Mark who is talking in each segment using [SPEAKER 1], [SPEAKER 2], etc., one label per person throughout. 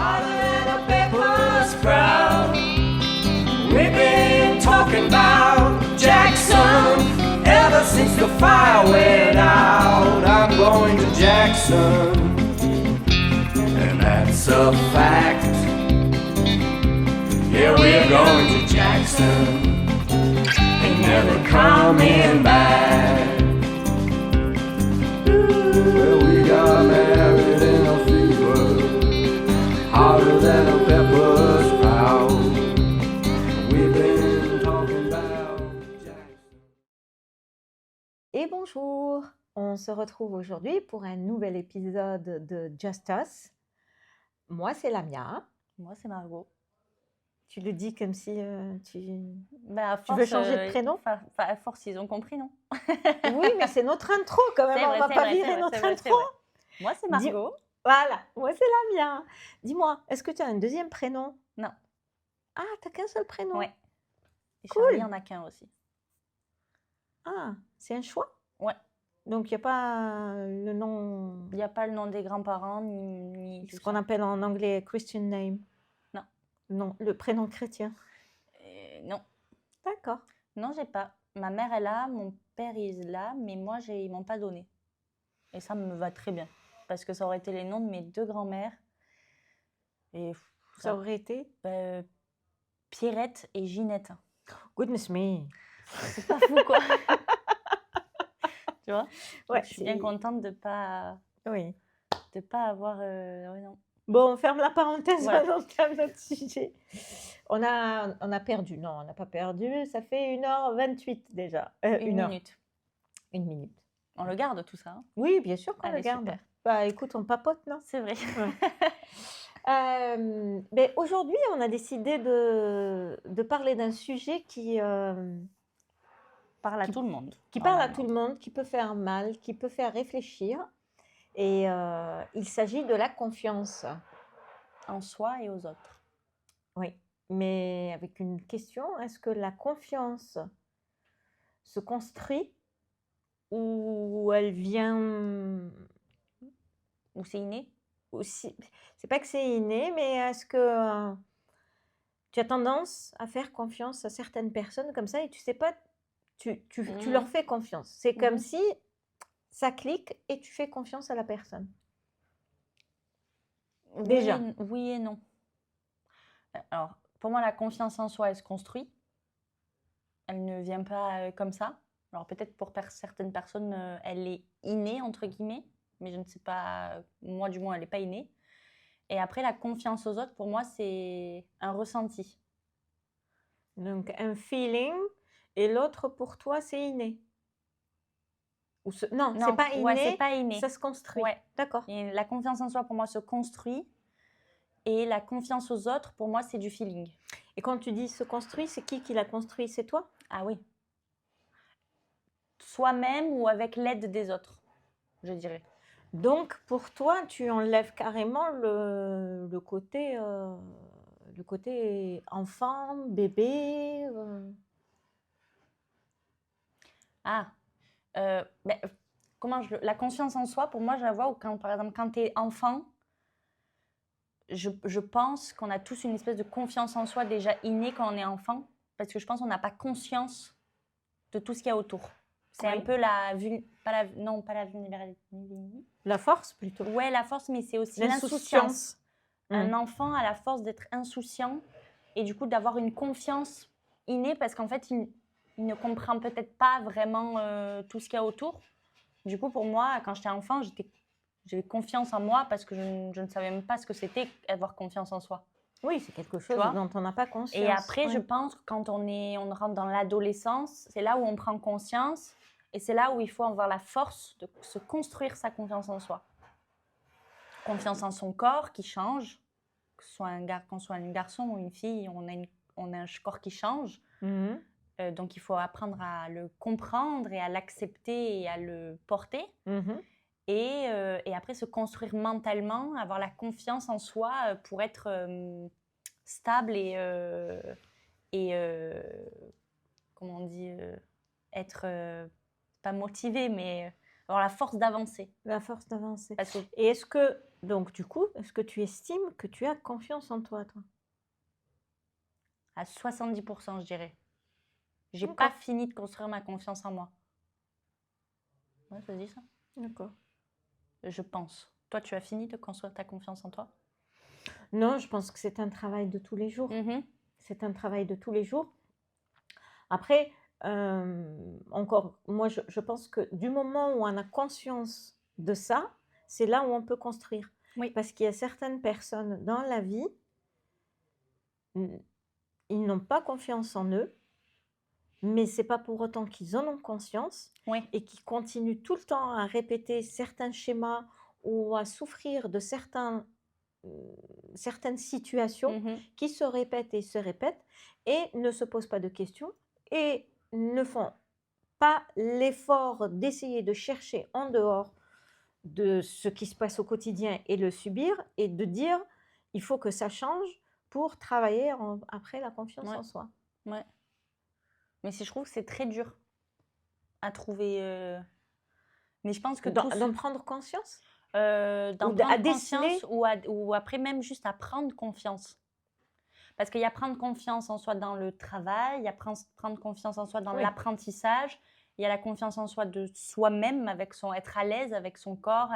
[SPEAKER 1] Hotter than a pepper sprout. We've been talking about Jackson ever since the fire went out. I'm going to Jackson, and that's a fact. Yeah, we're going to Jackson, ain't never coming back. Well, we got married in a fever, hotter than a pepper sprout. We've been talking about Jackson.
[SPEAKER 2] Et bonjour, on se retrouve aujourd'hui pour un nouvel épisode de Just Us. Moi, c'est Lamia.
[SPEAKER 3] Moi, c'est Margot.
[SPEAKER 2] Tu le dis comme si tu...
[SPEAKER 3] Bah, à
[SPEAKER 2] Tu veux changer de prénom?
[SPEAKER 3] À force, ils ont compris, non?
[SPEAKER 2] Oui, mais c'est notre intro quand même, on va pas virer notre intro.
[SPEAKER 3] Moi, c'est Margot.
[SPEAKER 2] Voilà, moi c'est Lamia. Dis-moi, est-ce que tu as un deuxième prénom?
[SPEAKER 3] Non.
[SPEAKER 2] Ah, t'as qu'un seul prénom?
[SPEAKER 3] Ouais. Et
[SPEAKER 2] Cool.
[SPEAKER 3] Charlie en a qu'un aussi.
[SPEAKER 2] Ah, c'est un choix?
[SPEAKER 3] Ouais.
[SPEAKER 2] Donc il n'y a pas le nom...
[SPEAKER 3] Il n'y a pas le nom des grands-parents, ni tout
[SPEAKER 2] Ce qu'on
[SPEAKER 3] ça.
[SPEAKER 2] appelle en anglais Christian name?
[SPEAKER 3] Non.
[SPEAKER 2] Non, le prénom chrétien?
[SPEAKER 3] Non.
[SPEAKER 2] D'accord.
[SPEAKER 3] Non, j'ai pas. Ma mère, elle a, mon père, il l'a, mais moi, ils m'ont pas donné. Et ça me va très bien. Parce que ça aurait été les noms de mes deux grands-mères. Et
[SPEAKER 2] Ça aurait été?
[SPEAKER 3] Pierrette et Ginette.
[SPEAKER 2] Goodness me.
[SPEAKER 3] C'est pas fou, quoi. Tu vois?
[SPEAKER 2] Ouais,
[SPEAKER 3] Donc, je suis bien contente de pas avoir... ouais, non.
[SPEAKER 2] Bon, on ferme la parenthèse,
[SPEAKER 3] Voilà.
[SPEAKER 2] maintenant on termine notre sujet. On a perdu. Non, on n'a pas perdu. Ça fait 1h28 déjà.
[SPEAKER 3] Une
[SPEAKER 2] heure.
[SPEAKER 3] minute.
[SPEAKER 2] 1 minute.
[SPEAKER 3] On le garde, tout ça. Hein?
[SPEAKER 2] Oui, bien sûr qu'on le
[SPEAKER 3] Allez,
[SPEAKER 2] garde.
[SPEAKER 3] super.
[SPEAKER 2] Bah écoute, on papote, non?
[SPEAKER 3] C'est vrai.
[SPEAKER 2] Mais aujourd'hui, on a décidé de parler d'un sujet qui
[SPEAKER 3] Parle à tout le monde.
[SPEAKER 2] parle à tout le monde, qui peut faire mal, qui peut faire réfléchir. Et il s'agit de la confiance.
[SPEAKER 3] En soi et aux autres.
[SPEAKER 2] Oui, mais avec une question, est-ce que la confiance se construit ou elle vient
[SPEAKER 3] Ou c'est inné?
[SPEAKER 2] aussi? C'est pas que c'est inné, mais est-ce que tu as tendance à faire confiance à certaines personnes comme ça et tu sais pas, tu leur fais confiance. C'est comme si ça clique et tu fais confiance à la personne. Déjà.
[SPEAKER 3] Oui et non. Alors, pour moi, la confiance en soi, elle se construit. Elle ne vient pas comme ça. Alors, peut-être pour certaines personnes, elle est innée, entre guillemets. Mais je ne sais pas, moi du moins, elle n'est pas innée. Et après, la confiance aux autres, pour moi, c'est un ressenti.
[SPEAKER 2] Donc, un feeling et l'autre, pour toi, c'est inné. Non, c'est pas inné,
[SPEAKER 3] ouais, c'est pas inné.
[SPEAKER 2] ça se construit.
[SPEAKER 3] Ouais.
[SPEAKER 2] D'accord.
[SPEAKER 3] Et la confiance en soi, pour moi, se construit. Et la confiance aux autres, pour moi, c'est du feeling.
[SPEAKER 2] Et quand tu dis se construit, c'est qui l'a construit? C'est toi?
[SPEAKER 3] Ah oui. Soi-même ou avec l'aide des autres, je dirais.
[SPEAKER 2] Donc, pour toi, tu enlèves carrément le côté enfant, bébé.
[SPEAKER 3] La confiance en soi, pour moi, je la vois où par exemple, quand tu es enfant, je pense qu'on a tous une espèce de confiance en soi déjà innée quand on est enfant, parce que je pense qu'on n'a pas conscience de tout ce qu'il y a autour. C'est un peu pas la vulnérabilité.
[SPEAKER 2] La force, plutôt.
[SPEAKER 3] Ouais, la force, mais c'est aussi l'insouciance. Un enfant a la force d'être insouciant et du coup d'avoir une confiance innée parce qu'en fait, il ne comprend peut-être pas vraiment tout ce qu'il y a autour. Du coup, pour moi, quand j'étais enfant, j'avais confiance en moi parce que je ne savais même pas ce que c'était avoir confiance en soi.
[SPEAKER 2] Oui, c'est quelque chose dont on n'a pas conscience.
[SPEAKER 3] Et après, je pense que quand on rentre dans l'adolescence, c'est là où on prend conscience et c'est là où il faut avoir la force de se construire sa confiance en soi. Confiance en son corps qui change, que ce soit qu'on soit un garçon ou une fille, on a un corps qui change. Donc, il faut apprendre à le comprendre et à l'accepter et à le porter. Et après, se construire mentalement, avoir la confiance en soi pour être stable et comment on dit, être pas motivé, mais avoir la force d'avancer.
[SPEAKER 2] La force d'avancer.
[SPEAKER 3] Parce que,
[SPEAKER 2] et est-ce que Donc, du coup, est-ce que tu estimes que tu as confiance en toi, toi?
[SPEAKER 3] À 70%, je dirais. J'ai
[SPEAKER 2] D'accord.
[SPEAKER 3] pas fini de construire ma confiance en moi. Ouais, ça se dit ça?
[SPEAKER 2] D'accord.
[SPEAKER 3] Je pense. Toi, tu as fini de construire ta confiance en toi?
[SPEAKER 2] Non, je pense que c'est un travail de tous les jours.
[SPEAKER 3] Mhm.
[SPEAKER 2] C'est un travail de tous les jours. Après, encore, moi, je pense que du moment où on a conscience de ça, c'est là où on peut construire.
[SPEAKER 3] Oui.
[SPEAKER 2] Parce qu'il y a certaines personnes dans la vie, ils n'ont pas confiance en eux, mais c'est pas pour autant qu'ils en ont conscience
[SPEAKER 3] Oui.
[SPEAKER 2] et qu'ils continuent tout le temps à répéter certains schémas ou à souffrir de certaines situations
[SPEAKER 3] Mhm.
[SPEAKER 2] qui se répètent et ne se posent pas de questions et ne font pas l'effort d'essayer de chercher en dehors de ce qui se passe au quotidien et le subir et de dire il faut que ça change pour travailler après la confiance
[SPEAKER 3] Ouais.
[SPEAKER 2] en soi.
[SPEAKER 3] Ouais. Mais je trouve que c'est très dur à trouver. Mais je pense que
[SPEAKER 2] D'en prendre conscience
[SPEAKER 3] d'en
[SPEAKER 2] ou
[SPEAKER 3] prendre
[SPEAKER 2] à déceler.
[SPEAKER 3] conscience ou après même juste à prendre confiance. Parce qu'il y a prendre confiance en soi dans le travail, il y a prendre confiance en soi dans
[SPEAKER 2] Oui.
[SPEAKER 3] l'apprentissage, il y a la confiance en soi de soi-même, être à l'aise avec son corps,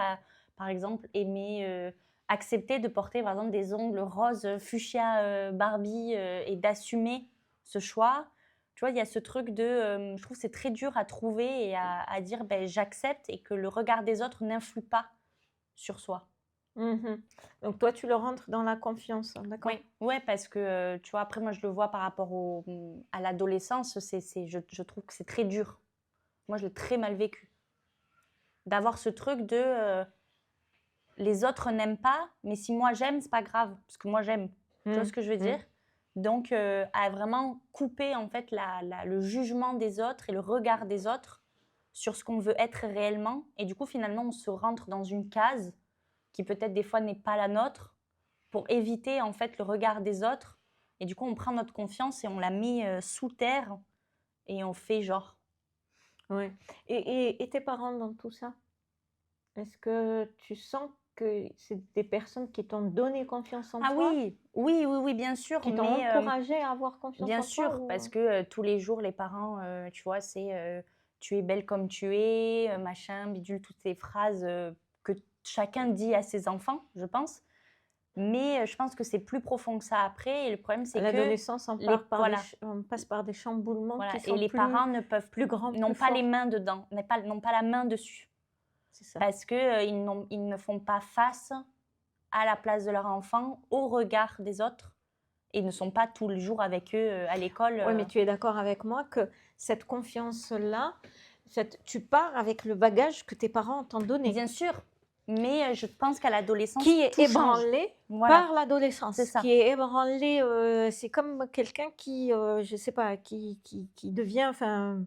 [SPEAKER 3] par exemple aimer, accepter de porter par exemple des ongles roses fuchsia Barbie et d'assumer ce choix. Tu vois, il y a ce truc je trouve que c'est très dur à trouver et à dire ben, j'accepte et que le regard des autres n'influe pas sur soi.
[SPEAKER 2] Mhm. Donc toi, tu le rentres dans la confiance, hein, d'accord?
[SPEAKER 3] Oui, ouais, parce que tu vois, après, moi, je le vois par rapport à l'adolescence, je trouve que c'est très dur. Moi, je l'ai très mal vécu. D'avoir ce truc les autres n'aiment pas, mais si moi j'aime, c'est pas grave, parce que moi j'aime. Tu vois ce que je veux dire? Donc, à vraiment couper en fait le jugement des autres et le regard des autres sur ce qu'on veut être réellement. Et du coup, finalement, on se rentre dans une case qui peut-être des fois n'est pas la nôtre pour éviter en fait le regard des autres. Et du coup, on prend notre confiance et on la met sous terre et on fait genre.
[SPEAKER 2] Ouais. Et tes parents dans tout ça? Est-ce que tu sens que c'est des personnes qui t'ont donné confiance en
[SPEAKER 3] Ah
[SPEAKER 2] toi,
[SPEAKER 3] oui, bien sûr.
[SPEAKER 2] qui t'ont
[SPEAKER 3] Mais
[SPEAKER 2] encouragé à avoir confiance
[SPEAKER 3] bien
[SPEAKER 2] en toi
[SPEAKER 3] sûr, parce que tous les jours, les parents, tu vois, c'est tu es belle comme tu es, machin, bidule, toutes ces phrases que chacun dit à ses enfants, je pense. Mais je pense que c'est plus profond que ça après. Et le problème,
[SPEAKER 2] à
[SPEAKER 3] c'est que
[SPEAKER 2] l'adolescence,
[SPEAKER 3] voilà,
[SPEAKER 2] on passe par des chamboulements
[SPEAKER 3] voilà.
[SPEAKER 2] qui
[SPEAKER 3] Et
[SPEAKER 2] sont
[SPEAKER 3] les parents ne peuvent
[SPEAKER 2] plus grands,
[SPEAKER 3] n'ont
[SPEAKER 2] plus
[SPEAKER 3] pas les
[SPEAKER 2] forts.
[SPEAKER 3] mains dedans, n'ont pas la main dessus.
[SPEAKER 2] C'est ça.
[SPEAKER 3] Parce que ils ne font pas face à la place de leur enfant, au regard des autres, et ne sont pas tous les jours avec eux à l'école.
[SPEAKER 2] Oui, mais tu es d'accord avec moi que cette confiance-là, tu pars avec le bagage que tes parents t'ont donné,
[SPEAKER 3] Bien sûr, mais je pense qu'à l'adolescence,
[SPEAKER 2] qui est
[SPEAKER 3] tout change.
[SPEAKER 2] ébranlé
[SPEAKER 3] Voilà.
[SPEAKER 2] par l'adolescence,
[SPEAKER 3] C'est ça.
[SPEAKER 2] qui est ébranlé. C'est comme quelqu'un qui, je sais pas, qui devient, enfin,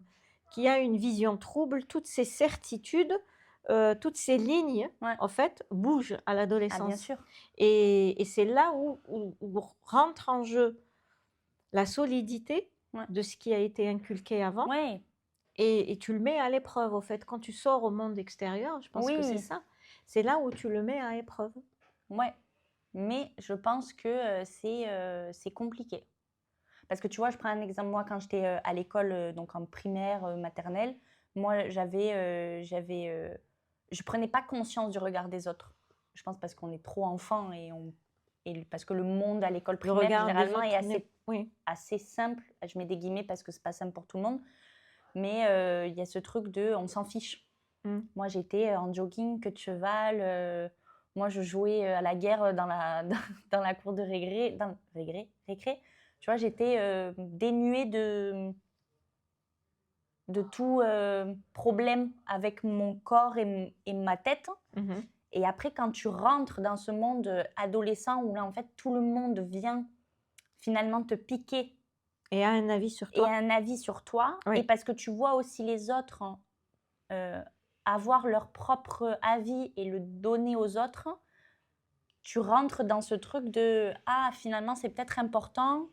[SPEAKER 2] qui a une vision trouble. Toutes ces certitudes, toutes ces lignes,
[SPEAKER 3] Ouais.
[SPEAKER 2] en fait, bougent à
[SPEAKER 3] Ah, bien
[SPEAKER 2] l'adolescence.
[SPEAKER 3] sûr.
[SPEAKER 2] Et c'est là où rentre en jeu la solidité
[SPEAKER 3] Ouais.
[SPEAKER 2] de ce qui a été inculqué avant.
[SPEAKER 3] Ouais.
[SPEAKER 2] Et tu le mets à l'épreuve, au fait. Quand tu sors au monde extérieur, je pense que c'est
[SPEAKER 3] Oui.
[SPEAKER 2] ça. C'est là où tu le mets à épreuve.
[SPEAKER 3] Ouais. Mais je pense que c'est compliqué. Parce que tu vois, je prends un exemple. Moi, quand j'étais à l'école, donc en primaire, maternelle, moi, je prenais pas conscience du regard des autres. Je pense parce qu'on est trop enfant et parce que le monde à l'école
[SPEAKER 2] Le
[SPEAKER 3] primaire,
[SPEAKER 2] regard des
[SPEAKER 3] généralement,
[SPEAKER 2] autres
[SPEAKER 3] est
[SPEAKER 2] n'est- oui.
[SPEAKER 3] assez simple. Je mets des guillemets parce que c'est pas simple pour tout le monde. Mais il y a ce truc on s'en fiche. Moi, j'étais en jogging, queue de cheval. Moi, je jouais à la guerre dans la cour de récré. Récré. Tu vois, j'étais dénuée de tout problème avec mon corps et ma tête.
[SPEAKER 2] Mhm.
[SPEAKER 3] Et après, quand tu rentres dans ce monde adolescent où là, en fait, tout le monde vient finalement te piquer
[SPEAKER 2] Et a un avis sur
[SPEAKER 3] et
[SPEAKER 2] toi.
[SPEAKER 3] un avis sur toi,
[SPEAKER 2] Oui.
[SPEAKER 3] et parce que tu vois aussi les autres avoir leur propre avis et le donner aux autres, tu rentres dans ce truc de « Ah, finalement, c'est peut-être important,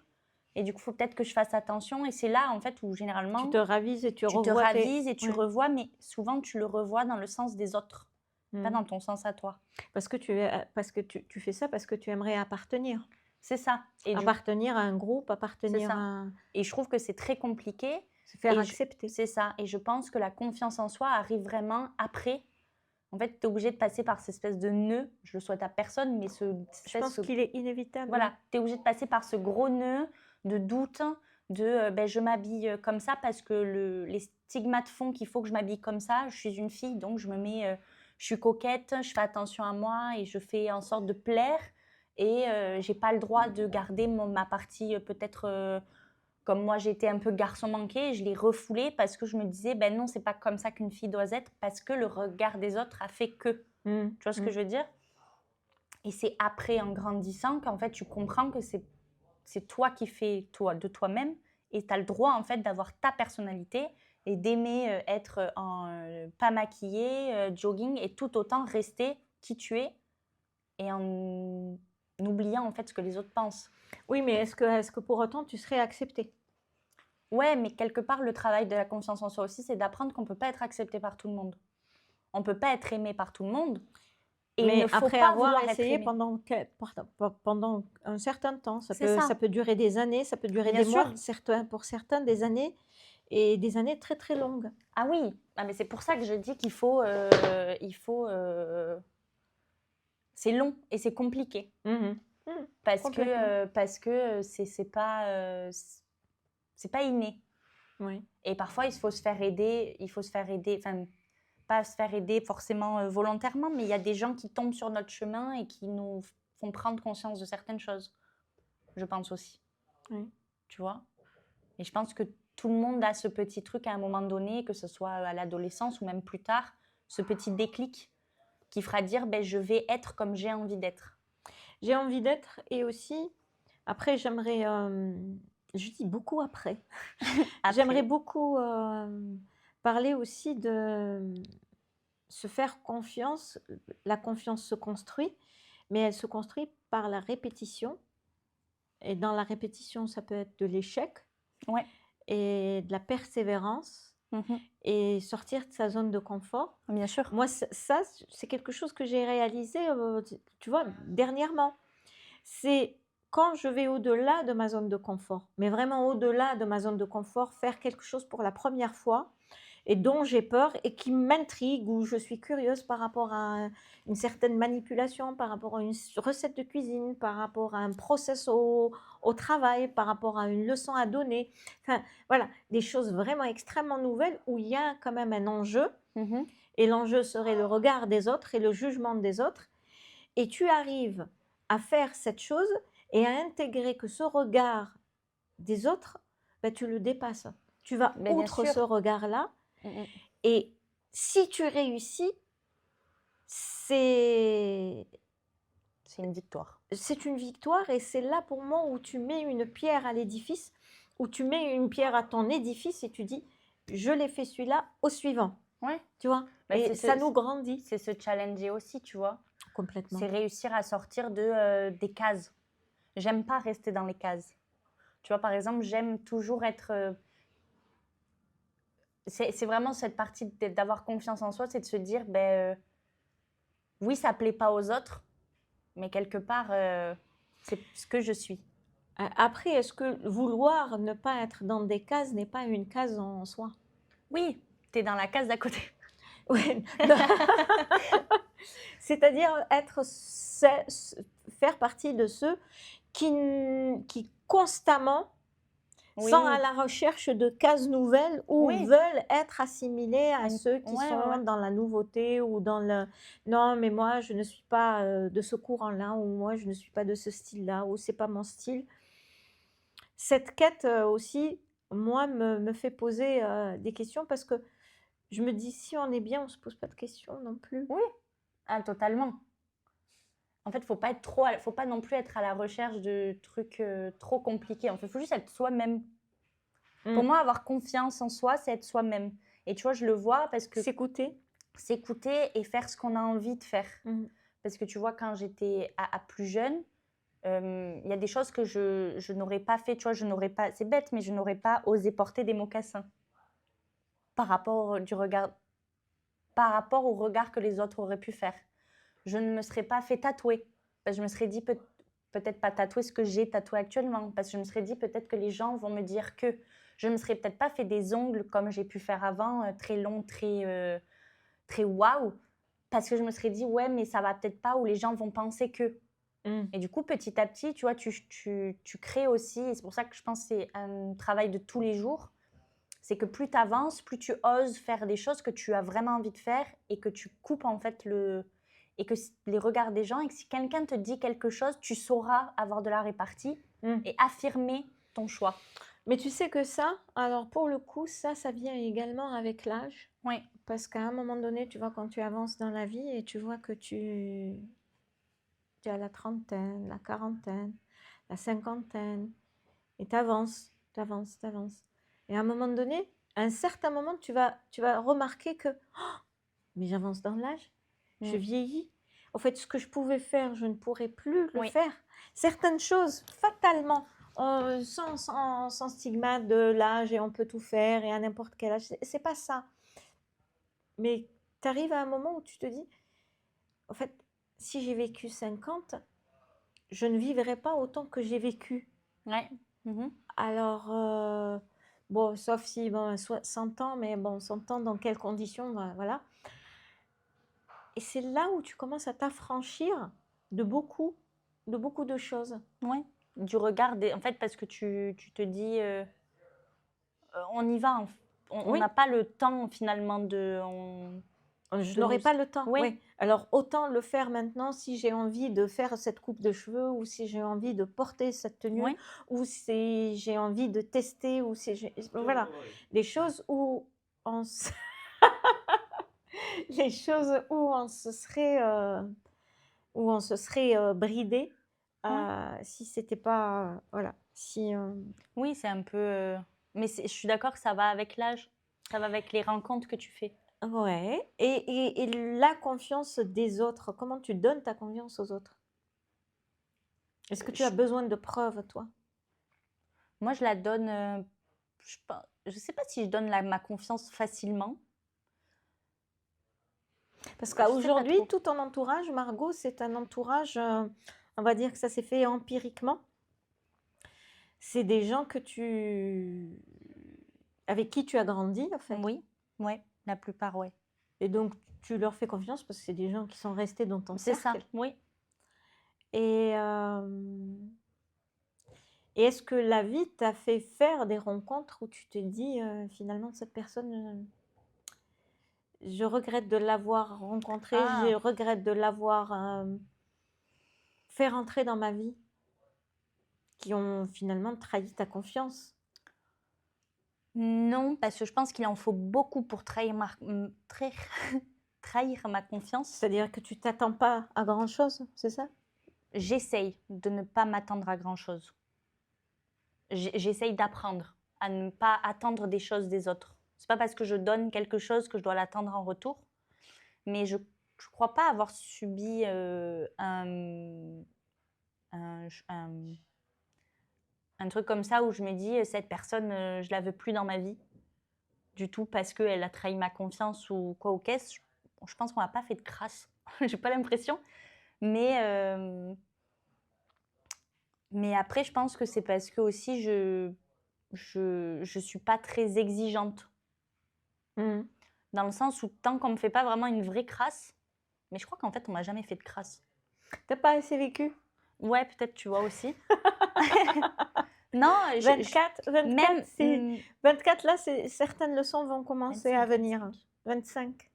[SPEAKER 3] et du coup, il faut peut-être que je fasse attention. » Et c'est là, en fait, où généralement,
[SPEAKER 2] Tu te ravises et tu
[SPEAKER 3] tu te
[SPEAKER 2] revois
[SPEAKER 3] ravises et tu
[SPEAKER 2] ouais.
[SPEAKER 3] revois, mais souvent, tu le revois dans le sens des autres. pas dans ton sens à toi.
[SPEAKER 2] Parce que tu fais ça parce que tu aimerais appartenir.
[SPEAKER 3] C'est ça. Et
[SPEAKER 2] Appartenir à un groupe, appartenir
[SPEAKER 3] ça.
[SPEAKER 2] à...
[SPEAKER 3] Et je trouve que c'est très compliqué.
[SPEAKER 2] Se faire
[SPEAKER 3] Et
[SPEAKER 2] accepter.
[SPEAKER 3] C'est ça. Et je pense que la confiance en soi arrive vraiment après. En fait, tu es obligé de passer par cette espèce de nœud. Je le souhaite à personne, mais
[SPEAKER 2] Je pense qu'il est inévitable.
[SPEAKER 3] Voilà, tu es obligé de passer par ce gros nœud de doute, de je m'habille comme ça parce que les stigmates font qu'il faut que je m'habille comme ça. Je suis une fille, donc je me mets, je suis coquette, je fais attention à moi et je fais en sorte de plaire. Et j'ai pas le droit de garder ma partie peut-être comme moi j'étais un peu garçon manqué, je l'ai refoulée parce que je me disais ben non, c'est pas comme ça qu'une fille doit être parce que le regard des autres a fait que. Tu vois ce que je veux dire? Et c'est après, en grandissant, qu'en fait tu comprends que c'est toi qui fais de toi-même et tu as le droit en fait d'avoir ta personnalité et d'aimer être pas maquillée, jogging et tout autant rester qui tu es et en oubliant en fait ce que les autres pensent.
[SPEAKER 2] Oui, mais est-ce que pour autant tu serais acceptée?
[SPEAKER 3] Ouais, mais quelque part, le travail de la confiance en soi aussi, c'est d'apprendre qu'on ne peut pas être accepté par tout le monde. On ne peut pas être aimé par tout le monde. Et
[SPEAKER 2] Mais
[SPEAKER 3] il ne faut
[SPEAKER 2] après
[SPEAKER 3] pas
[SPEAKER 2] avoir
[SPEAKER 3] vouloir être
[SPEAKER 2] essayé
[SPEAKER 3] aimé.
[SPEAKER 2] pendant un certain temps, ça
[SPEAKER 3] C'est ça.
[SPEAKER 2] peut durer des années, ça peut durer
[SPEAKER 3] Bien
[SPEAKER 2] des mois,
[SPEAKER 3] sûr.
[SPEAKER 2] pour certains des années, et des années très très longues.
[SPEAKER 3] Ah oui, mais c'est pour ça que je dis qu'il faut... c'est long et c'est compliqué. Parce que c'est pas inné.
[SPEAKER 2] Oui.
[SPEAKER 3] Et parfois, il faut se faire aider, enfin, pas se faire aider forcément volontairement, mais il y a des gens qui tombent sur notre chemin et qui nous font prendre conscience de certaines choses, je pense aussi.
[SPEAKER 2] Oui.
[SPEAKER 3] Tu vois? Et je pense que tout le monde a ce petit truc à un moment donné, que ce soit à l'adolescence ou même plus tard, ce petit déclic qui fera dire je vais être comme j'ai envie d'être.
[SPEAKER 2] J'ai envie d'être, et aussi, après, j'aimerais, je dis beaucoup après, j'aimerais beaucoup parler aussi de se faire confiance. La confiance se construit, mais elle se construit par la répétition. Et dans la répétition, ça peut être de l'échec,
[SPEAKER 3] Ouais.
[SPEAKER 2] et de la persévérance, et sortir de sa zone de confort.
[SPEAKER 3] Bien sûr.
[SPEAKER 2] Moi, ça, c'est quelque chose que j'ai réalisé, tu vois, dernièrement. C'est quand je vais au-delà de ma zone de confort, mais vraiment au-delà de ma zone de confort, faire quelque chose pour la première fois et dont j'ai peur et qui m'intrigue, ou je suis curieuse par rapport à une certaine manipulation, par rapport à une recette de cuisine, par rapport à un process au travail, par rapport à une leçon à donner. Enfin, voilà, des choses vraiment extrêmement nouvelles où il y a quand même un enjeu, et l'enjeu serait le regard des autres et le jugement des autres. Et tu arrives à faire cette chose et à intégrer que ce regard des autres, tu le dépasses. Tu vas outre ce regard-là. Et si tu réussis, c'est
[SPEAKER 3] une victoire.
[SPEAKER 2] C'est une victoire, et c'est là pour moi où tu mets une pierre à l'édifice, où tu mets une pierre à ton édifice et tu dis, je l'ai fait celui-là, au suivant.
[SPEAKER 3] Ouais.
[SPEAKER 2] Tu vois, et ça nous grandit.
[SPEAKER 3] C'est se challenger aussi, tu vois.
[SPEAKER 2] Complètement.
[SPEAKER 3] C'est réussir à sortir des cases. J'aime pas rester dans les cases. Tu vois, par exemple, j'aime toujours être... C'est vraiment cette partie d'avoir confiance en soi, c'est de se dire, oui, ça plaît pas aux autres, mais quelque part, c'est ce que je suis.
[SPEAKER 2] Après, est-ce que vouloir ne pas être dans des cases n'est pas une case en soi?
[SPEAKER 3] Oui, tu es dans la case d'à côté.
[SPEAKER 2] Ouais. C'est-à-dire faire partie de ceux qui constamment sont à la recherche de cases nouvelles ou veulent être assimilés à ceux qui sont dans la nouveauté ou dans le « non, mais moi, je ne suis pas de ce courant-là » ou « moi, je ne suis pas de ce style-là » ou « c'est pas mon style ». Cette quête aussi, moi, me fait poser des questions, parce que je me dis, si on est bien, on ne se pose pas de questions non plus.
[SPEAKER 3] Oui, totalement. En fait, faut pas non plus être à la recherche de trucs trop compliqués. En fait, faut juste être soi-même. Pour moi, avoir confiance en soi, c'est être soi-même. Et tu vois, je le vois parce que...
[SPEAKER 2] S'écouter
[SPEAKER 3] et faire ce qu'on a envie de faire. Parce que tu vois, quand j'étais à plus jeune, il y a des choses que je n'aurais pas fait. Tu vois, c'est bête, mais je n'aurais pas osé porter des mocassins. Par rapport du regard par rapport au regard que les autres auraient pu faire. Je ne me serais pas fait tatouer. Parce que je me serais dit peut-être pas tatouer ce que j'ai tatoué actuellement. Parce que je me serais dit peut-être que les gens vont me dire que. Je ne me serais peut-être pas fait des ongles comme j'ai pu faire avant, très longs, très waouh. Parce que je me serais dit, ouais, mais ça va peut-être pas, ou les gens vont penser que. Et du coup, petit à petit, tu vois, tu crées aussi, et c'est pour ça que je pense que c'est un travail de tous les jours, c'est que plus tu avances, plus tu oses faire des choses que tu as vraiment envie de faire et que tu coupes en fait et que les regards des gens, et que si quelqu'un te dit quelque chose, tu sauras avoir de la répartie et affirmer ton choix.
[SPEAKER 2] Mais tu sais que ça, alors pour le coup, ça vient également avec l'âge.
[SPEAKER 3] Oui.
[SPEAKER 2] Parce qu'à un moment donné, tu vois, quand tu avances dans la vie et tu vois que tu es à la trentaine, la quarantaine, la cinquantaine, et tu avances. Et à un moment donné, à un certain moment, tu vas remarquer que oh, mais j'avance dans l'âge, je vieillis. En fait, ce que je pouvais faire, je ne pourrais plus le faire. Certaines choses, fatalement, sans stigmate de l'âge et on peut tout faire et à n'importe quel âge, c'est pas ça. Mais tu arrives à un moment où tu te dis, en fait, si j'ai vécu 50, je ne vivrai pas autant que j'ai vécu.
[SPEAKER 3] Ouais.
[SPEAKER 2] Alors, bon, sauf si, bon, 100 ans, mais bon, 100 ans, dans quelles conditions, voilà. Et c'est là où tu commences à t'affranchir de beaucoup de choses.
[SPEAKER 3] Oui, du regard en fait, parce que tu te dis, on y va, on
[SPEAKER 2] Oui.
[SPEAKER 3] n'a pas le temps finalement
[SPEAKER 2] Je
[SPEAKER 3] de
[SPEAKER 2] n'aurai
[SPEAKER 3] nous-
[SPEAKER 2] pas le temps.
[SPEAKER 3] Oui.
[SPEAKER 2] Oui. Alors, autant le faire maintenant si j'ai envie de faire cette coupe de cheveux ou si j'ai envie de porter cette tenue
[SPEAKER 3] Oui.
[SPEAKER 2] ou si j'ai envie de tester ou si voilà, les choses où on se... les choses où on se serait bridé si c'était pas voilà, si
[SPEAKER 3] Oui, c'est un peu. Mais je suis d'accord que ça va avec l'âge, ça va avec les rencontres que tu fais.
[SPEAKER 2] ouais. Et la confiance des autres, comment tu donnes ta confiance aux autres? Est-ce que tu as besoin de preuves, toi?
[SPEAKER 3] Moi, je la donne. Je sais pas si je donne ma confiance facilement.
[SPEAKER 2] Parce
[SPEAKER 3] Je sais pas
[SPEAKER 2] qu'aujourd'hui,
[SPEAKER 3] trop.
[SPEAKER 2] tout ton entourage, Margot, c'est un entourage, on va dire que ça s'est fait empiriquement. C'est des gens avec qui tu as grandi, en fait.
[SPEAKER 3] Oui, la plupart, oui.
[SPEAKER 2] Et donc, tu leur fais confiance parce que c'est des gens qui sont restés dans ton
[SPEAKER 3] C'est ça,
[SPEAKER 2] cercle.
[SPEAKER 3] oui.
[SPEAKER 2] Et est-ce que la vie t'a fait faire des rencontres où tu te dis, finalement, cette personne, je regrette de l'avoir rencontrée, je regrette de l'avoir fait rentrer dans ma vie, qui ont finalement trahi ta confiance?
[SPEAKER 3] Non, parce que je pense qu'il en faut beaucoup pour trahir ma confiance.
[SPEAKER 2] C'est-à-dire que tu t'attends pas à grand-chose, c'est ça?
[SPEAKER 3] J'essaye de ne pas m'attendre à grand-chose. J'essaye d'apprendre à ne pas attendre des choses des autres. C'est pas parce que je donne quelque chose que je dois l'attendre en retour. Mais je crois pas avoir subi un truc comme ça où je me dis cette personne, je la veux plus dans ma vie du tout parce qu'elle a trahi ma confiance ou quoi ou qu'est-ce. Je pense qu'on n'a pas fait de crasse. J'ai pas l'impression. Mais après, je pense que c'est parce que aussi je suis pas très exigeante. Dans le sens où tant qu'on me fait pas vraiment une vraie crasse, mais je crois qu'en fait on m'a jamais fait de crasse.
[SPEAKER 2] T'as pas assez vécu?
[SPEAKER 3] Ouais, peut-être, tu vois aussi. Non,
[SPEAKER 2] 24,
[SPEAKER 3] même
[SPEAKER 2] 24 là, certaines leçons vont commencer
[SPEAKER 3] 25,
[SPEAKER 2] à venir.
[SPEAKER 3] 25.
[SPEAKER 2] 25.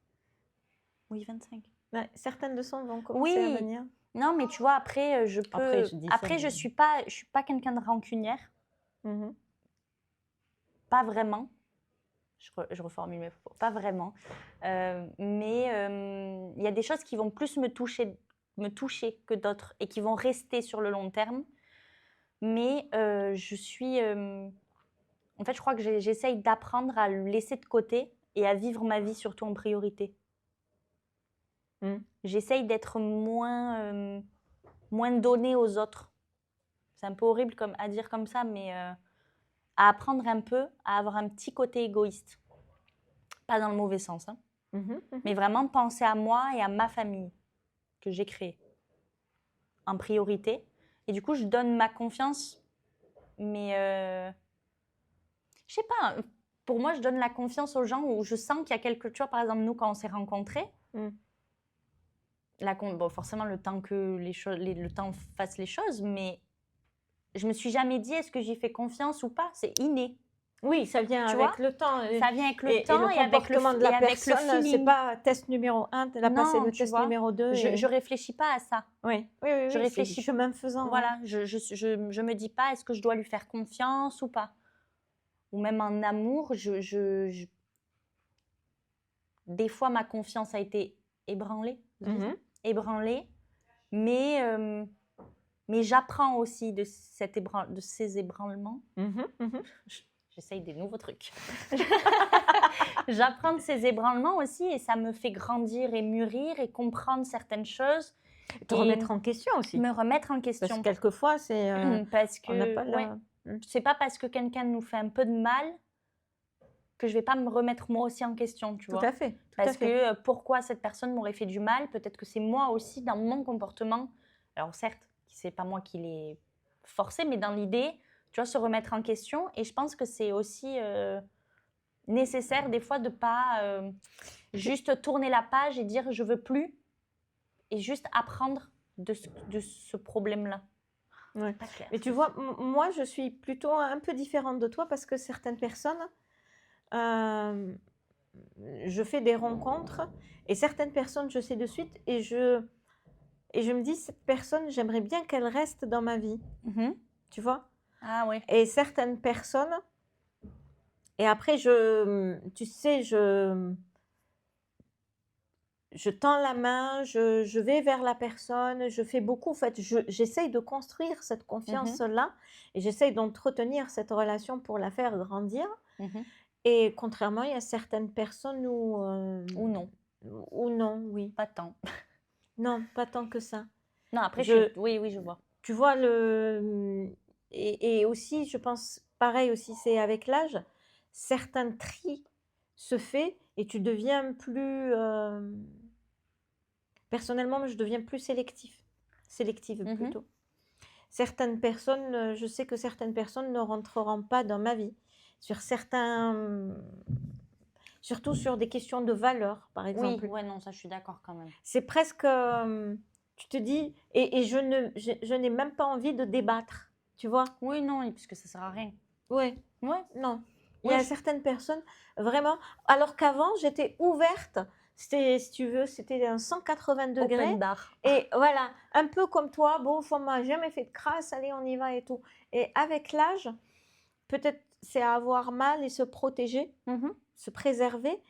[SPEAKER 3] Oui, 25.
[SPEAKER 2] Ouais, certaines leçons vont commencer à venir.
[SPEAKER 3] Non, mais tu vois, après, je peux.
[SPEAKER 2] Après, je dis ça,
[SPEAKER 3] Après,
[SPEAKER 2] mais-
[SPEAKER 3] je suis pas quelqu'un de rancunière.
[SPEAKER 2] Mhm.
[SPEAKER 3] Pas vraiment. Je reformule mes propos. Pas vraiment. Mais il y a des choses qui vont plus me toucher que d'autres et qui vont rester sur le long terme. Mais je suis... en fait, je crois que j'essaye d'apprendre à le laisser de côté et à vivre ma vie surtout en priorité. J'essaye d'être moins donnée aux autres. C'est un peu horrible à dire comme ça, mais à apprendre un peu à avoir un petit côté égoïste. Pas dans le mauvais sens. Hein. mais vraiment penser à moi et à ma famille que j'ai créée en priorité. Et du coup, je donne ma confiance, mais je sais pas, pour moi, je donne la confiance aux gens où je sens qu'il y a quelque chose. Par exemple, nous, quand on s'est rencontrés, bon, forcément, le temps que le temps fasse les choses, mais je me suis jamais dit est-ce que j'y fais confiance ou pas. C'est inné.
[SPEAKER 2] Oui, ça vient
[SPEAKER 3] Tu
[SPEAKER 2] avec
[SPEAKER 3] vois,
[SPEAKER 2] le temps.
[SPEAKER 3] ça vient avec le temps
[SPEAKER 2] et
[SPEAKER 3] et avec le
[SPEAKER 2] comportement de la
[SPEAKER 3] et avec le
[SPEAKER 2] personne, c'est
[SPEAKER 3] feeling.
[SPEAKER 2] pas test numéro 1, tu as passé
[SPEAKER 3] Non,
[SPEAKER 2] le
[SPEAKER 3] tu
[SPEAKER 2] test
[SPEAKER 3] vois,
[SPEAKER 2] numéro 2.
[SPEAKER 3] je réfléchis pas à ça.
[SPEAKER 2] Oui,
[SPEAKER 3] Je
[SPEAKER 2] c'est
[SPEAKER 3] réfléchis.
[SPEAKER 2] du chemin faisant.
[SPEAKER 3] Voilà, je me dis pas est-ce que je dois lui faire confiance ou pas. Ou même en amour, des fois ma confiance a été ébranlée, ébranlée, mais j'apprends aussi de ces ébranlements. J'essaye des nouveaux trucs. J'apprends de ces ébranlements aussi et ça me fait grandir et mûrir et comprendre certaines choses.
[SPEAKER 2] Te remettre en question aussi.
[SPEAKER 3] Me remettre en question.
[SPEAKER 2] Parce que quelquefois, c'est...
[SPEAKER 3] parce
[SPEAKER 2] on n'a
[SPEAKER 3] que
[SPEAKER 2] pas la-
[SPEAKER 3] c'est pas parce que quelqu'un nous fait un peu de mal que je vais pas me remettre moi aussi en question, tu
[SPEAKER 2] Tout
[SPEAKER 3] vois.
[SPEAKER 2] à fait.
[SPEAKER 3] Parce que pourquoi cette personne m'aurait fait du mal, peut-être que c'est moi aussi dans mon comportement. Alors certes, c'est pas moi qui l'ai forcé, mais dans l'idée, tu vois, se remettre en question. Et je pense que c'est aussi nécessaire des fois de pas juste tourner la page et dire je veux plus, et juste apprendre de ce problème-là.
[SPEAKER 2] Ouais.
[SPEAKER 3] Pas clair.
[SPEAKER 2] Mais tu vois, moi, je suis plutôt un peu différente de toi parce que certaines personnes, je fais des rencontres et certaines personnes, je sais de suite et je me dis, cette personne, j'aimerais bien qu'elle reste dans ma vie, tu vois.
[SPEAKER 3] Ah oui.
[SPEAKER 2] Et certaines personnes, et après, tu sais, je tends la main, je vais vers la personne, je fais beaucoup. En fait, j'essaye de construire cette confiance-là et j'essaye d'entretenir cette relation pour la faire grandir. Et contrairement, il y a certaines personnes où...
[SPEAKER 3] Ou non.
[SPEAKER 2] Ou non, oui.
[SPEAKER 3] Pas tant.
[SPEAKER 2] Non, pas tant que ça.
[SPEAKER 3] Non, après, oui, je vois.
[SPEAKER 2] Tu vois, et aussi, je pense, pareil aussi, c'est avec l'âge, certains tris se fait et tu deviens plus... Personnellement, je deviens plus sélective plutôt. Certaines personnes, je sais que certaines personnes ne rentreront pas dans ma vie. Surtout sur des questions de valeur, par exemple.
[SPEAKER 3] Oui, ouais, non, ça, je suis d'accord quand même.
[SPEAKER 2] C'est presque... tu te dis... Et je n'ai même pas envie de débattre, tu vois.
[SPEAKER 3] Oui, non, parce que ça sert à rien.
[SPEAKER 2] Ouais, non. Il y
[SPEAKER 3] Oui,
[SPEAKER 2] a certaines personnes, vraiment... Alors qu'avant, j'étais ouverte. C'était, si tu veux, c'était un 180 degrés.
[SPEAKER 3] Open bar.
[SPEAKER 2] Et voilà, un peu comme toi, bon, on m'a jamais fait de crasse, allez, on y va et tout. Et avec l'âge, peut-être c'est avoir mal et se protéger, se préserver,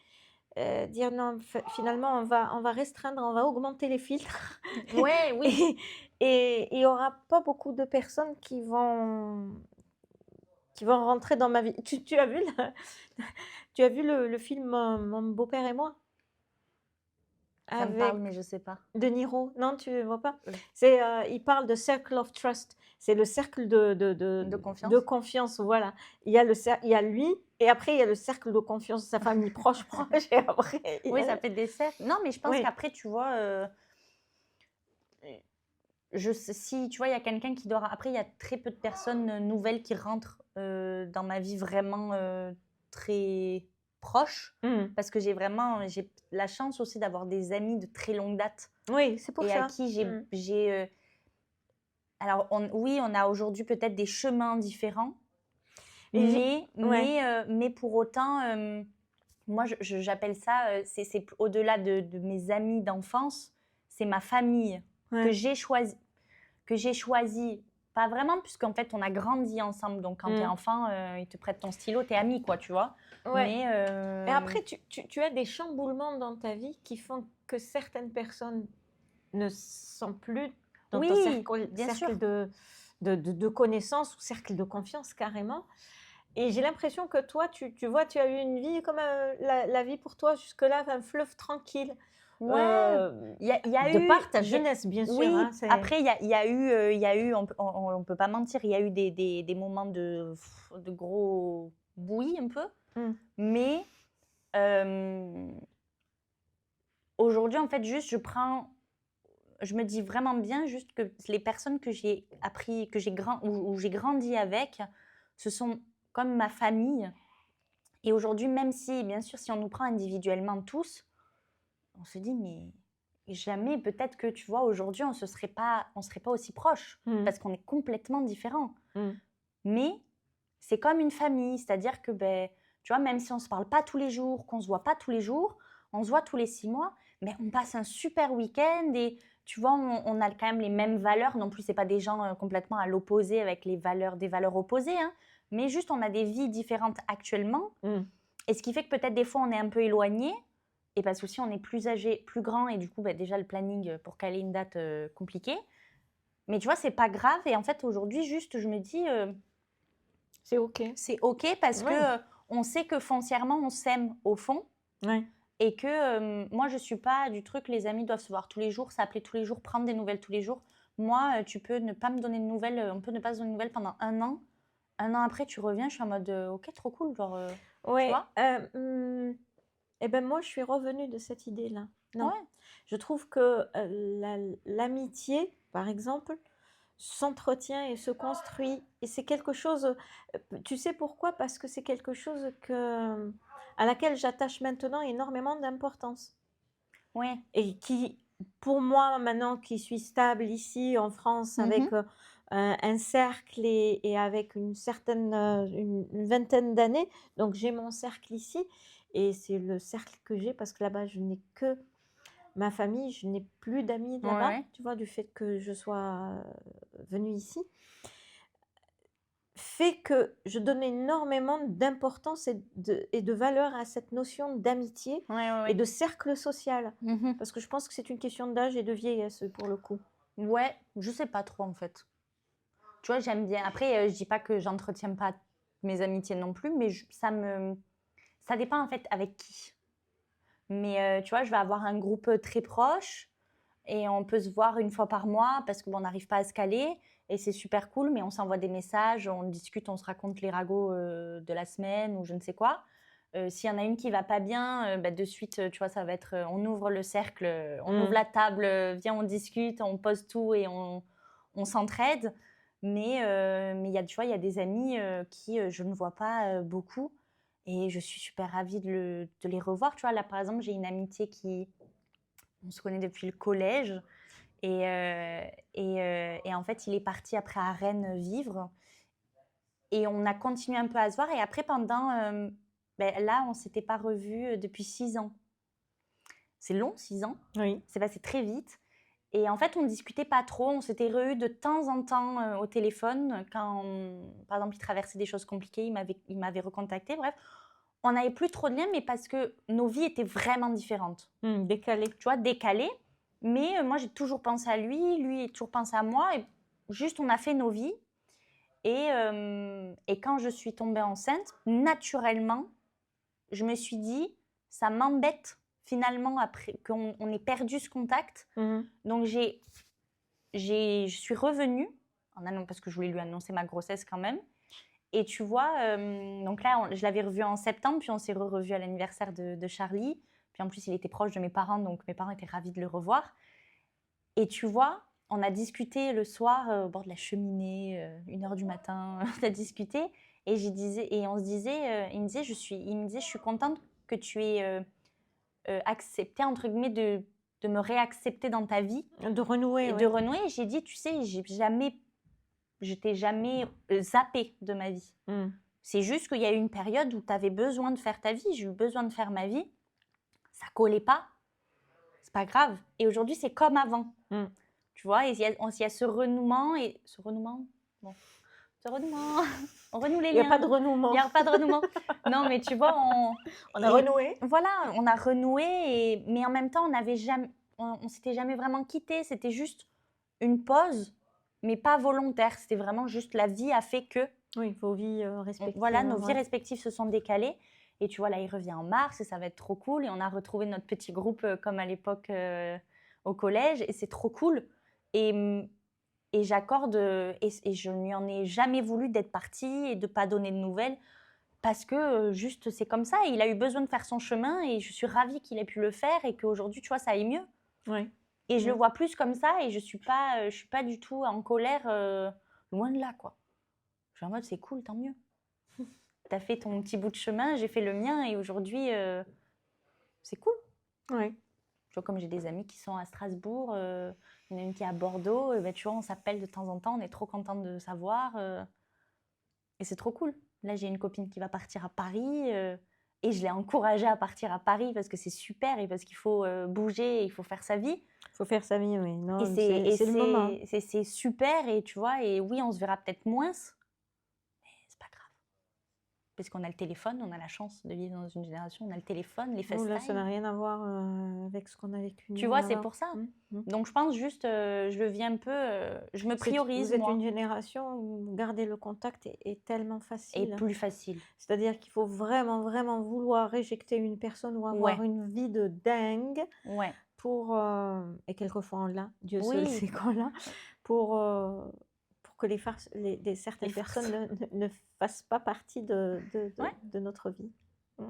[SPEAKER 2] dire non, finalement, on va restreindre, on va augmenter les filtres.
[SPEAKER 3] Ouais, oui.
[SPEAKER 2] Et il n'y aura pas beaucoup de personnes qui vont rentrer dans ma vie. Tu as vu, tu as vu le film Mon beau-père et moi?
[SPEAKER 3] Ça me parle, mais je sais pas.
[SPEAKER 2] De Niro. Non, tu ne vois pas.
[SPEAKER 3] Oui.
[SPEAKER 2] Il parle de circle of trust. C'est le cercle de
[SPEAKER 3] confiance.
[SPEAKER 2] De confiance, voilà. Il y a lui, et après, il y a le cercle de confiance de sa famille proche, et après...
[SPEAKER 3] Oui, ça fait des cercles. Non, mais je pense
[SPEAKER 2] Oui.
[SPEAKER 3] qu'après, tu vois, si tu vois, il y a quelqu'un qui doit... Après, il y a très peu de personnes nouvelles qui rentrent dans ma vie vraiment très proches. Parce que j'ai la chance aussi d'avoir des amis de très longue date.
[SPEAKER 2] Oui, c'est pour
[SPEAKER 3] et
[SPEAKER 2] ça.
[SPEAKER 3] à qui j'ai... alors, on a aujourd'hui peut-être des chemins différents. Mais pour autant, moi, j'appelle ça... c'est au-delà de mes amis d'enfance, c'est ma famille.
[SPEAKER 2] Ouais.
[SPEAKER 3] Que j'ai choisi, pas vraiment, puisqu'en fait, on a grandi ensemble. Donc, quand t'es enfant, ils te prêtent ton stylo, t'es ami, quoi, tu vois.
[SPEAKER 2] Ouais.
[SPEAKER 3] Mais
[SPEAKER 2] Et après, tu as des chamboulements dans ta vie qui font que certaines personnes ne sont plus dans ton cercle de connaissances ou cercle de confiance, carrément. Et j'ai l'impression que toi, tu vois, tu as eu une vie comme la vie pour toi jusque-là, un fleuve tranquille.
[SPEAKER 3] Ouais, il y a
[SPEAKER 2] de
[SPEAKER 3] eu...
[SPEAKER 2] par ta jeunesse, bien sûr.
[SPEAKER 3] Oui,
[SPEAKER 2] hein,
[SPEAKER 3] après, il y a eu, on peut pas mentir, il y a eu des moments de gros bouillis un peu. Mais aujourd'hui, en fait, juste, je me dis vraiment bien juste que les personnes que j'ai appris, où j'ai grandi avec, ce sont comme ma famille. Et aujourd'hui, même si, bien sûr, si on nous prend individuellement tous, on se dit, mais jamais, peut-être que, tu vois, aujourd'hui, on serait pas aussi proches, parce qu'on est complètement différents. Mais c'est comme une famille, c'est-à-dire que, ben, tu vois, même si on ne se parle pas tous les jours, qu'on ne se voit pas tous les jours, on se voit tous les 6 mois, mais on passe un super week-end et, tu vois, on a quand même les mêmes valeurs. Non plus, ce n'est pas des gens complètement à l'opposé avec des valeurs opposées, hein, mais juste, on a des vies différentes actuellement. Et ce qui fait que peut-être des fois, on est un peu éloignés. Et parce qu'aussi, on est plus âgé, plus grand. Et du coup, bah, déjà, le planning pour caler une date compliquée. Mais tu vois, c'est pas grave. Et en fait, aujourd'hui, juste, je me dis...
[SPEAKER 2] c'est OK.
[SPEAKER 3] C'est OK parce que on sait que foncièrement, on s'aime au fond.
[SPEAKER 2] Ouais.
[SPEAKER 3] Et que moi, je suis pas du truc, les amis doivent se voir tous les jours, s'appeler tous les jours, prendre des nouvelles tous les jours. Moi, tu peux ne pas me donner de nouvelles. On peut ne pas se donner de nouvelles pendant 1 an. 1 an après, tu reviens, je suis en mode OK, trop cool. Genre,
[SPEAKER 2] Ouais.
[SPEAKER 3] tu vois
[SPEAKER 2] Eh ben moi, je suis revenue de cette idée-là. Non.
[SPEAKER 3] Ouais.
[SPEAKER 2] Je trouve que l'amitié, par exemple, s'entretient et se construit. Et c'est quelque chose... tu sais pourquoi? Parce que c'est quelque chose à laquelle j'attache maintenant énormément d'importance.
[SPEAKER 3] Ouais.
[SPEAKER 2] Et qui, pour moi, maintenant, qui suis stable ici en France, avec un cercle et avec une vingtaine d'années, donc j'ai mon cercle ici, et c'est le cercle que j'ai parce que là-bas, je n'ai que ma famille, je n'ai plus d'amis là-bas,
[SPEAKER 3] Ouais.
[SPEAKER 2] tu vois, du fait que je sois venue ici, fait que je donne énormément d'importance et de valeur à cette notion d'amitié et de cercle social. Parce que je pense que c'est une question d'âge et de vieillesse pour le coup.
[SPEAKER 3] Ouais, je sais pas trop en fait. Tu vois, j'aime bien. Après, je dis pas que j'entretiens pas mes amitiés non plus, mais ça dépend en fait avec qui. Mais tu vois, je vais avoir un groupe très proche et on peut se voir 1 fois par mois parce qu'on n'arrive pas à se caler et c'est super cool, mais on s'envoie des messages, on discute, on se raconte les ragots de la semaine ou je ne sais quoi. S'il y en a une qui va pas bien, bah, de suite, tu vois, ça va être on ouvre le cercle, on ouvre la table, viens, on discute, on pose tout et on s'entraide. Mais tu vois, il y a des amis qui je ne vois pas beaucoup et je suis super ravie de les revoir. Tu vois, là, par exemple, j'ai une amitié on se connaît depuis le collège et en fait, il est parti après à Rennes vivre et on a continué un peu à se voir et après, pendant... là, on ne s'était pas revus depuis 6 ans. C'est long, 6 ans.
[SPEAKER 2] Oui.
[SPEAKER 3] C'est passé très vite. Et en fait, on ne discutait pas trop. On s'était re-eu de temps en temps au téléphone. Quand, par exemple, il traversait des choses compliquées, il m'avait recontacté. Bref, on n'avait plus trop de liens, mais parce que nos vies étaient vraiment différentes.
[SPEAKER 2] Décalées.
[SPEAKER 3] Tu vois, décalées. Mais moi, j'ai toujours pensé à lui. Lui, a toujours pensé à moi. Et juste, on a fait nos vies. Et quand je suis tombée enceinte, naturellement, je me suis dit, ça m'embête finalement après qu'on ait perdu ce contact. Donc, je suis revenue, parce que je voulais lui annoncer ma grossesse quand même. Et tu vois, donc là, je l'avais revu en septembre, puis on s'est revu à l'anniversaire de Charlie. Puis en plus, il était proche de mes parents, donc mes parents étaient ravis de le revoir. Et tu vois, on a discuté le soir au bord de la cheminée, 1h du matin, on a discuté. Et on se disait, il me disait, je suis contente que tu aies accepté, entre guillemets, de me réaccepter dans ta vie.
[SPEAKER 2] De renouer,
[SPEAKER 3] et
[SPEAKER 2] oui.
[SPEAKER 3] de renouer. Et j'ai dit, tu sais, je t'ai jamais zappée de ma vie. C'est juste qu'il y a eu une période où tu avais besoin de faire ta vie. J'ai eu besoin de faire ma vie. Ça collait pas. C'est pas grave. Et aujourd'hui, c'est comme avant. Tu vois, il y a ce renouement. Et ce renouement, bon, ce renouement, on renoue les liens.
[SPEAKER 2] Il n'y a pas de renouement.
[SPEAKER 3] Il n'y a pas de renouement. Non, mais tu vois,
[SPEAKER 2] on a renoué.
[SPEAKER 3] Voilà, on a renoué, mais en même temps, on s'était jamais vraiment quittés. C'était juste une pause, mais pas volontaire. C'était vraiment juste la vie a fait que...
[SPEAKER 2] Oui, vos vies respectives.
[SPEAKER 3] Voilà, nos vies respectives se sont décalées. Et tu vois, là, il revient en mars et ça va être trop cool. Et on a retrouvé notre petit groupe comme à l'époque au collège. Et c'est trop cool. Et j'accorde... Et je ne lui en ai jamais voulu d'être partie et de ne pas donner de nouvelles. parce que juste c'est comme ça. Il a eu besoin de faire son chemin et je suis ravie qu'il ait pu le faire et qu'aujourd'hui, tu vois, ça aille mieux.
[SPEAKER 2] Ouais.
[SPEAKER 3] Et je le
[SPEAKER 2] Ouais.
[SPEAKER 3] vois plus comme ça et je suis pas du tout en colère, loin de là, quoi. Je suis en mode, c'est cool, tant mieux. T'as fait ton petit bout de chemin, j'ai fait le mien et aujourd'hui, c'est cool.
[SPEAKER 2] Ouais.
[SPEAKER 3] Tu vois, comme j'ai des amis qui sont à Strasbourg, il y en a une qui est à Bordeaux, ben, tu vois, on s'appelle de temps en temps, on est trop contente de savoir. Et c'est trop cool. Là, j'ai une copine qui va partir à Paris et je l'ai encouragée à partir à Paris parce que c'est super et parce qu'il faut bouger, et il faut faire sa vie.
[SPEAKER 2] Il faut faire sa vie, oui. Non,
[SPEAKER 3] Et
[SPEAKER 2] c'est le moment.
[SPEAKER 3] c'est super et tu vois, et oui, on se verra peut-être moins, mais c'est pas grave. Parce qu'on a le téléphone, on a la chance de vivre dans une génération, on a le téléphone, les
[SPEAKER 2] Nous, là, ça n'a
[SPEAKER 3] FaceTime.
[SPEAKER 2] rien à voir avec ce qu'on a vécu.
[SPEAKER 3] Tu
[SPEAKER 2] nous,
[SPEAKER 3] vois, c'est
[SPEAKER 2] avant.
[SPEAKER 3] pour ça.
[SPEAKER 2] Mm.
[SPEAKER 3] Donc je pense juste, je le vis un peu, je me priorise,
[SPEAKER 2] Vous êtes
[SPEAKER 3] moi.
[SPEAKER 2] une génération où garder le contact est tellement
[SPEAKER 3] Et
[SPEAKER 2] facile.
[SPEAKER 3] plus facile.
[SPEAKER 2] C'est-à-dire qu'il faut vraiment, vraiment vouloir éjecter une personne ou avoir
[SPEAKER 3] Ouais.
[SPEAKER 2] une vie de dingue
[SPEAKER 3] Ouais.
[SPEAKER 2] pour, et quelquefois on l'a, Dieu seul
[SPEAKER 3] Oui.
[SPEAKER 2] sait qu'on l'a, pour que certaines
[SPEAKER 3] Les farces.
[SPEAKER 2] personnes ne fassent pas partie
[SPEAKER 3] Ouais.
[SPEAKER 2] de notre vie. Mm.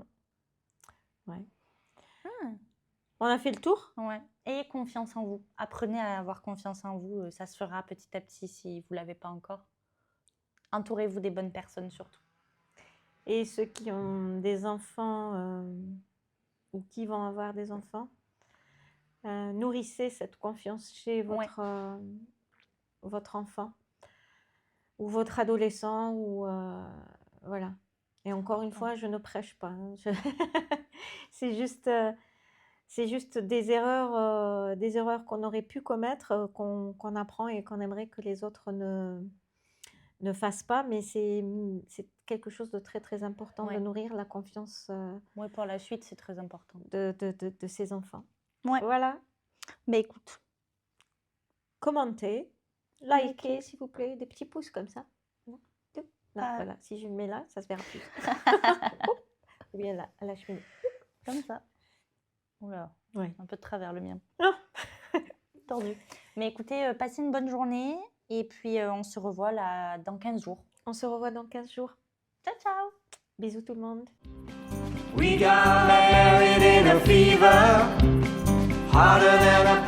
[SPEAKER 2] Ouais.
[SPEAKER 3] Ah.
[SPEAKER 2] On a fait le tour?
[SPEAKER 3] Ouais. Ayez confiance en vous. Apprenez à avoir confiance en vous. Ça se fera petit à petit si vous ne l'avez pas encore. Entourez-vous des bonnes personnes surtout.
[SPEAKER 2] Et ceux qui ont des enfants ou qui vont avoir des enfants, nourrissez cette confiance chez
[SPEAKER 3] Ouais.
[SPEAKER 2] votre enfant ou votre adolescent ou voilà. Et encore une
[SPEAKER 3] important.
[SPEAKER 2] fois, je ne prêche pas. Hein. C'est juste des erreurs qu'on aurait pu commettre, qu'on apprend et qu'on aimerait que les autres ne fassent pas. Mais c'est quelque chose de très très important
[SPEAKER 3] Ouais.
[SPEAKER 2] de nourrir la confiance
[SPEAKER 3] Ouais, pour la suite, c'est très important.
[SPEAKER 2] de ses enfants.
[SPEAKER 3] Ouais.
[SPEAKER 2] Voilà.
[SPEAKER 3] Mais écoute,
[SPEAKER 2] Commentez, likez s'il vous plaît, des petits pouces comme ça. Là,
[SPEAKER 3] Ah.
[SPEAKER 2] voilà, si je le mets là, ça se verra plus. Ou bien là, à la cheminée.
[SPEAKER 3] comme ça. Oula,
[SPEAKER 2] Ouais.
[SPEAKER 3] un peu de travers le mien.
[SPEAKER 2] Ah.
[SPEAKER 3] Tordu. Mais écoutez, passez une bonne journée et puis on se revoit là dans 15 jours.
[SPEAKER 2] On se revoit dans 15 jours.
[SPEAKER 3] Ciao, ciao!
[SPEAKER 2] Bisous tout le monde.
[SPEAKER 1] We got married in a fever, hotter than a